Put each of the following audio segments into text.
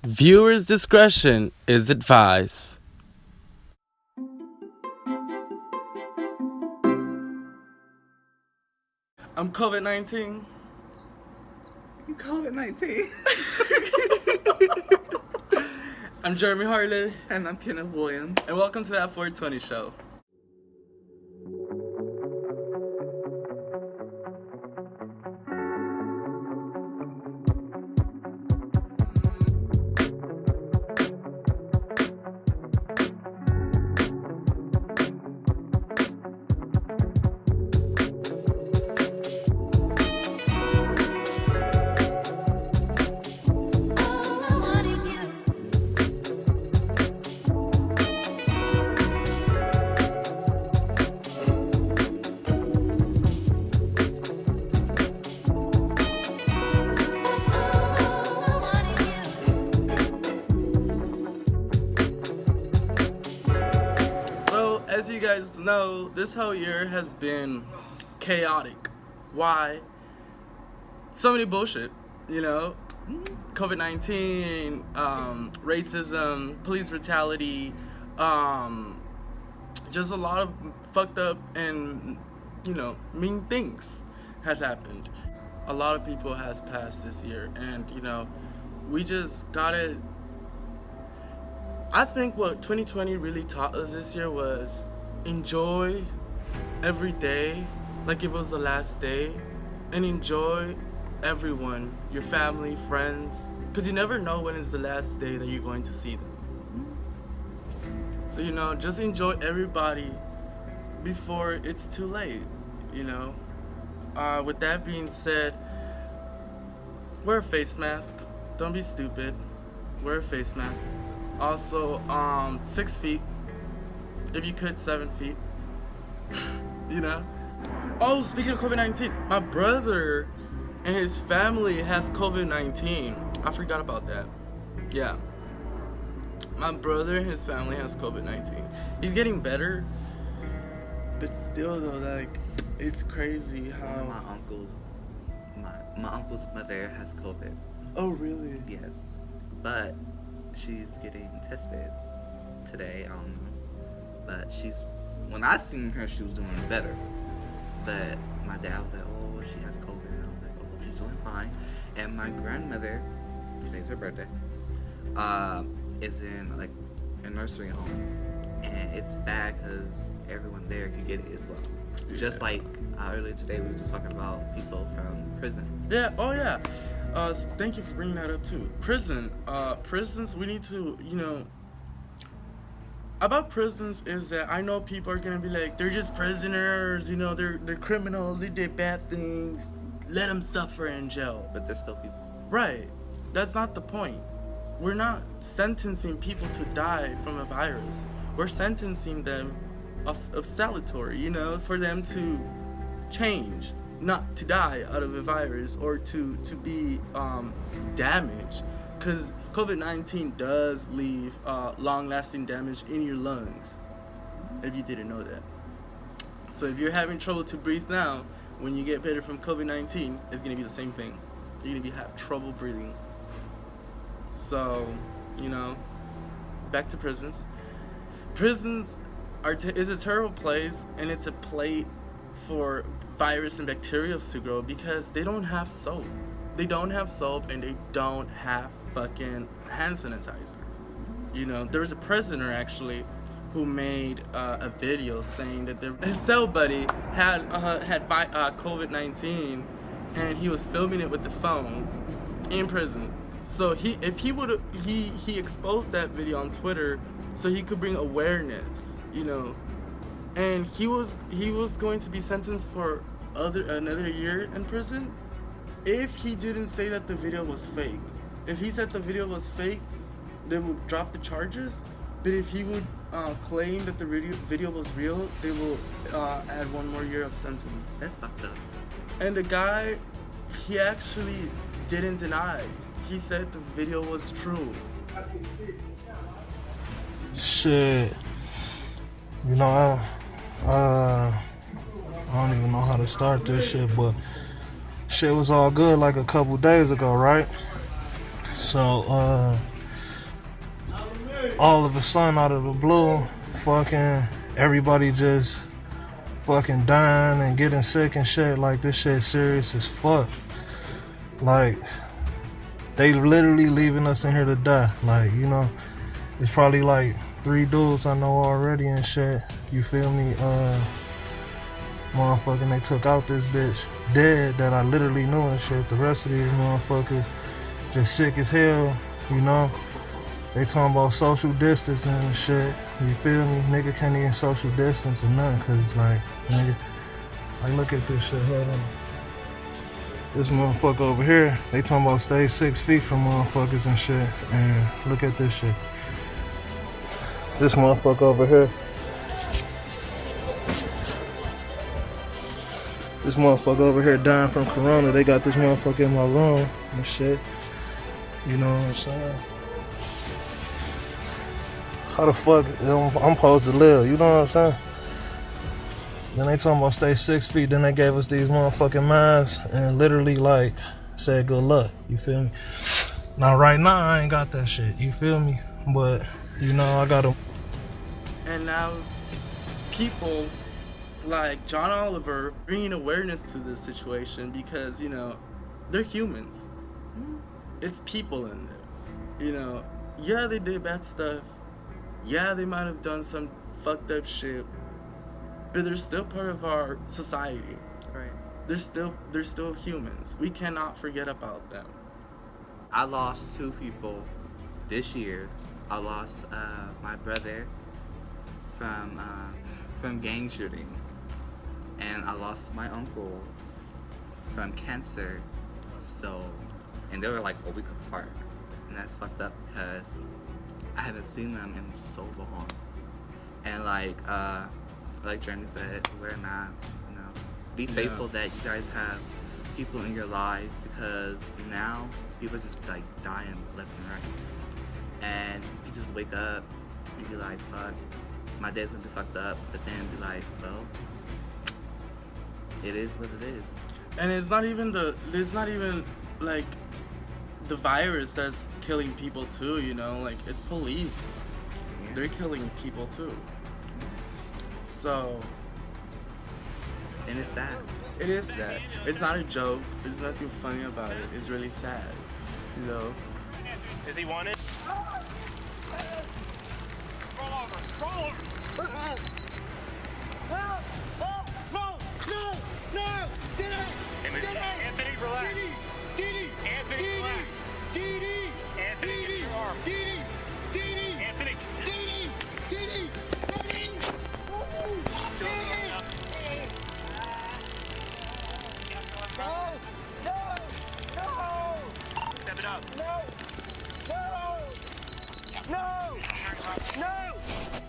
Viewers' discretion is advised. I'm COVID-19. You COVID-19. I'm Jeremy Harley. And I'm Kenneth Williams. And welcome to that 420 show. As you guys know, this whole year has been chaotic. Why? So many bullshit, COVID-19, racism, police brutality, just a lot of fucked up and, mean things has happened. A lot of people has passed this year, and, we just gotta... I think what 2020 really taught us this year was enjoy every day like it was the last day, and enjoy everyone, your family, friends, because you never know when is the last day that you're going to see them. So, just enjoy everybody before it's too late, With that being said, wear a face mask. Don't be stupid. Wear a face mask. Also, 6 feet. If you could, 7 feet. Oh, speaking of COVID-19, my brother and his family has COVID-19. I forgot about that. Yeah. My brother and his family has COVID-19. He's getting better. But still, though, it's crazy how... My uncle's mother has COVID. Oh, really? Yes. But she's getting tested today. I don't know. But when I seen her, she was doing better. But my dad was like, oh, she has COVID. And I was like, oh, she's doing fine. And my grandmother, today's her birthday, is in a nursery home. And it's bad because everyone there could get it as well. Yeah. Just like earlier today, we were just talking about people from prison. Yeah, oh yeah. Thank you for bringing that up too. Prisons, we need to, about prisons is that I know people are gonna be like, they're just prisoners, they're criminals, they did bad things, let them suffer in jail. But they're still people. Right. That's not the point. We're not sentencing people to die from a virus. We're sentencing them of salutary, for them to change, not to die out of a virus or to be damaged. Because COVID-19 does leave long-lasting damage in your lungs, if you didn't know that. So if you're having trouble to breathe now, when you get better from COVID-19, it's going to be the same thing. You're going to have trouble breathing. So, back to prisons. Prisons is a terrible place, and it's a plate for virus and bacteria to grow because they don't have soap. They don't have soap, and they don't have fucking hand sanitizer. There was a prisoner actually who made a video saying that his cell buddy had COVID-19, and he was filming it with the phone in prison. So he exposed that video on Twitter so he could bring awareness, and he was going to be sentenced for another year in prison if he didn't say that the video was fake. If he said the video was fake, they would drop the charges. But if he would claim that the video was real, they will add 1 more year of sentence. That's fucked up. And the guy, he actually didn't deny. He said the video was true. Shit. I don't even know how to start this shit, but shit was all good like a couple days ago, right? So, all of a sudden, out of the blue, fucking everybody just fucking dying and getting sick and shit. Like, this shit serious as fuck. Like, they literally leaving us in here to die. Like, you know, it's probably like 3 dudes I know already and shit. You feel me? Motherfucking, they took out this bitch dead that I literally knew and shit. The rest of these motherfuckers just sick as hell, you know? They talking about social distancing and shit. You feel me? Nigga can't even social distance or nothing, cause like, nigga, like, look at this shit, hold on. This motherfucker over here, they talking about stay 6 feet from motherfuckers and shit. And look at this shit. This motherfucker over here. This motherfucker over here dying from corona. They got this motherfucker in my room and shit. You know what I'm saying? How the fuck I'm supposed to live? You know what I'm saying? Then they talking about stay 6 feet. Then they gave us these motherfucking masks and literally like said good luck. You feel me? Now right now I ain't got that shit. You feel me? But you know I got 'em. And now people like John Oliver bringing awareness to this situation because, you know, they're humans. It's people in there. You know, yeah, they did bad stuff. Yeah, they might have done some fucked up shit. But they're still part of our society. Right. They're still humans. We cannot forget about them. I lost 2 people this year. I lost my brother from gang shooting, and I lost my uncle from cancer. So, and they were like a week apart, and that's fucked up because I haven't seen them in so long. And like Jeremy said, wear masks. You know, be faithful that you guys have people in your lives because now people just like dying left and right. And you just wake up and be like, fuck, my day's gonna be fucked up, but then be like, well, it is what it is. And it's not even like the virus that's killing people too, you know, like it's police. Yeah. They're killing people too. So And it's sad. it is sad. It's not a joke. There's nothing funny about it. It's really sad, you know. Is he wanted? Roll over! Roll over! Help! Help! No! No! No! Anthony, relax. Anthony, relax. Anthony, get your arm. Anthony. No! No! No! Step it up. No! No! No!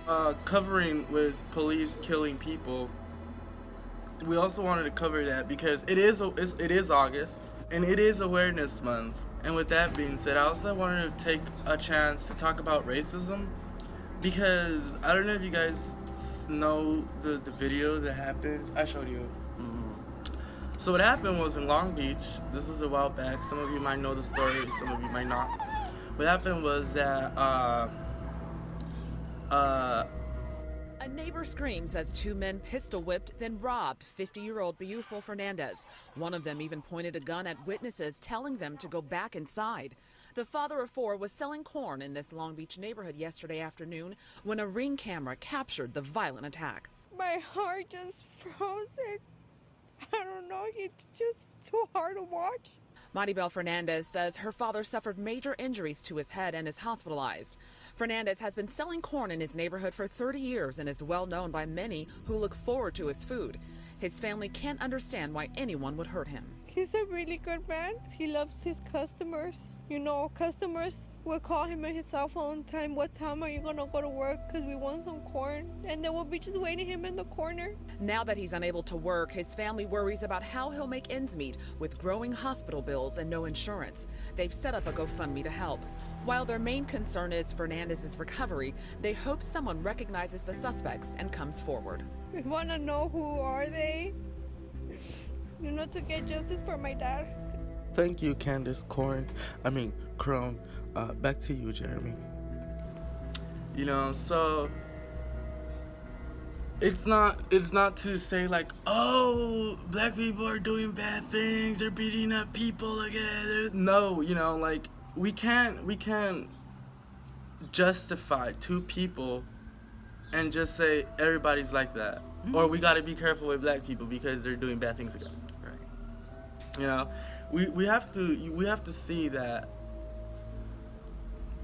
No! Covering with police killing people, we also wanted to cover that because it is August and it is Awareness Month. And with that being said, I also wanted to take a chance to talk about racism because I don't know if you guys know the video that happened. I showed you. So what happened was in Long Beach. This was a while back. Some of you might know the story, some of you might not. What happened was that a neighbor screams as 2 men pistol-whipped, then robbed 50-year-old Beautiful Fernandez. One of them even pointed a gun at witnesses, telling them to go back inside. The father of 4 was selling corn in this Long Beach neighborhood yesterday afternoon when a Ring camera captured the violent attack. My heart just frozen. I don't know, it's just too hard to watch. Maribel Fernandez says her father suffered major injuries to his head and is hospitalized. Fernandez has been selling corn in his neighborhood for 30 years and is well known by many who look forward to his food. His family can't understand why anyone would hurt him. He's a really good man. He loves his customers. You know, customers will call him on his cell phone, tell him what time are you gonna go to work because we want some corn, and then we'll be just waiting him in the corner. Now that he's unable to work, his family worries about how he'll make ends meet with growing hospital bills and no insurance. They've set up a GoFundMe to help. While their main concern is Fernandez's recovery, they hope someone recognizes the suspects and comes forward. We wanna know who are they, you know, to get justice for my dad. Thank you, Crone. Back to you, Jeremy. You know, so it's not to say like, oh, black people are doing bad things, they're beating up people again. No, you know, like we can't justify two people and just say everybody's like that. Or we got to be careful with black people because they're doing bad things again. Right. You know, we have to see that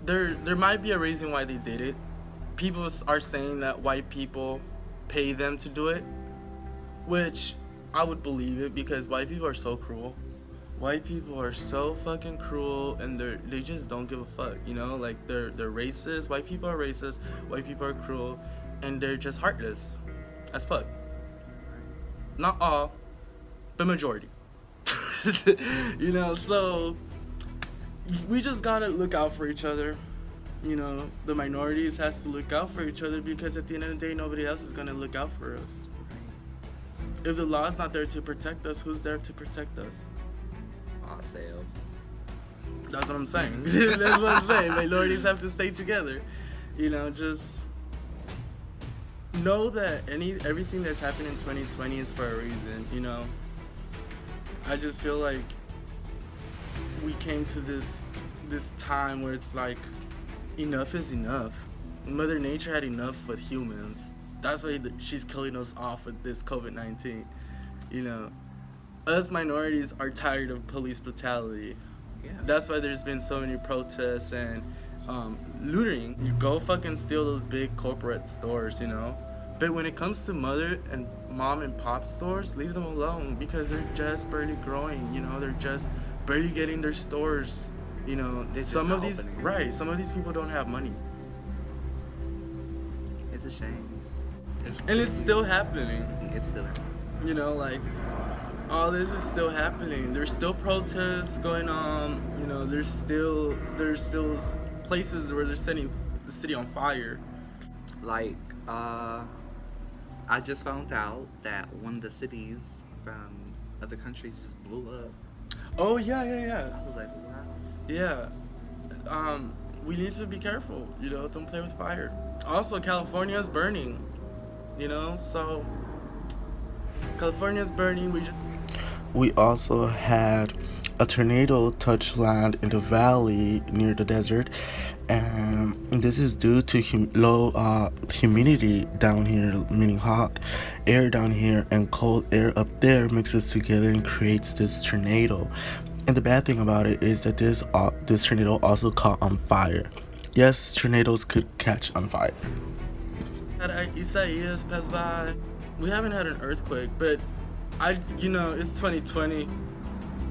there might be a reason why they did it. People are saying that white people pay them to do it, which I would believe it because white people are so cruel. White people are so fucking cruel, and they just don't give a fuck, you know? Like they're racist. White people are racist. White people are cruel, and they're just heartless as fuck. Not all, but majority. You know, so we just gotta look out for each other. You know, the minorities has to look out for each other because at the end of the day, nobody else is gonna look out for us. If the law is not there to protect us, who's there to protect us? Ourselves. That's what I'm saying. That's what I'm saying. Minorities have to stay together. You know, just know that everything that's happened in 2020 is for a reason, you know? I just feel like we came to this time where it's like, enough is enough. Mother Nature had enough with humans. That's why she's killing us off with this COVID-19. You know, us minorities are tired of police brutality. Yeah. That's why there's been so many protests and looting. You go fucking steal those big corporate stores, you know? But when it comes to mom and pop stores, leave them alone because they're just barely growing, you know? They're just barely getting their stores. You know, some of these people don't have money. It's a shame. And it's still happening. It's still happening. You know, like all this is still happening. There's still protests going on. You know, there's still places where they're setting the city on fire. Like, I just found out that one of the cities from other countries just blew up. Oh yeah. I was like, wow. Yeah. We need to be careful, you know, don't play with fire. Also, California's burning, you know, so California's burning. We also had a tornado touch land in the valley near the desert, and this is due to low humidity down here, meaning hot air down here and cold air up there mixes together and creates this tornado. And the bad thing about it is that this tornado also caught on fire. Yes, tornadoes could catch on fire. Isaias passed by. We haven't had an earthquake, but it's 2020.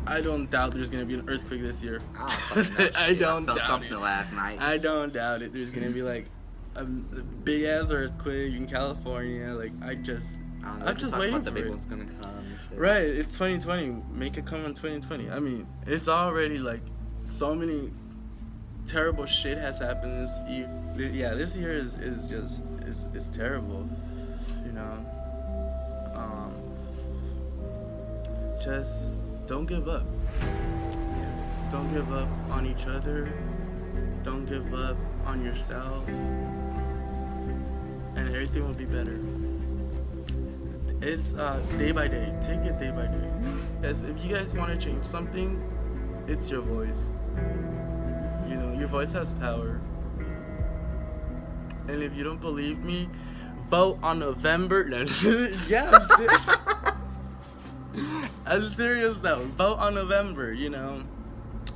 I don't doubt there's gonna be an earthquake this year. I don't doubt something it. Last night. I don't doubt it. There's gonna be like a big ass earthquake in California. Like I'm just waiting for the big it. one's gonna come. And shit. Right, it's 2020. Make it come in 2020. I mean, it's already like so many terrible shit has happened this year. Yeah, this year is terrible. You know. Just don't give up. Don't give up on each other. Don't give up on yourself. And everything will be better. It's day by day. Take it day by day. Because if you guys want to change something, it's your voice. You know, your voice has power. And if you don't believe me, vote on November. Yeah, I'm serious. I'm serious though. Vote on November, you know.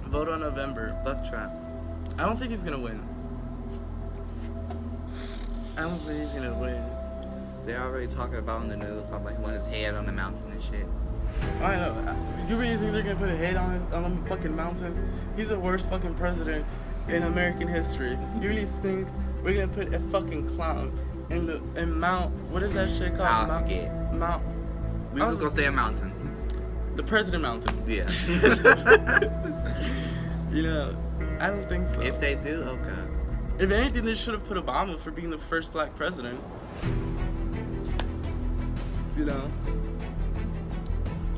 Vote on November. Fuck Trump. I don't think he's gonna win. I don't think he's gonna win. They're already talking about in the news how like he want his head on the mountain and shit. I know. You really think they're gonna put a head on a fucking mountain? He's the worst fucking president in American history. You really think we're gonna put a fucking clown in Mount? What is that shit called? I forget. Mount. We was gonna say a mountain. The President Mountain. Yeah. You know, I don't think so. If they do, okay. If anything, they should have put Obama for being the first black president. You know?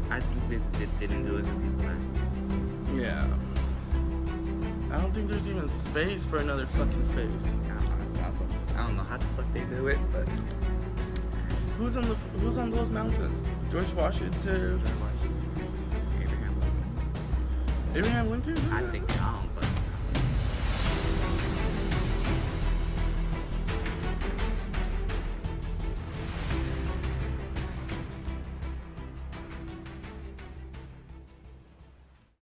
I think they didn't do it because he's black. Yeah. I don't think there's even space for another fucking face. I don't I don't know how the fuck they do it, but Who's on those mountains? George Washington. George Washington, Abraham Lincoln. Abraham Lincoln? I think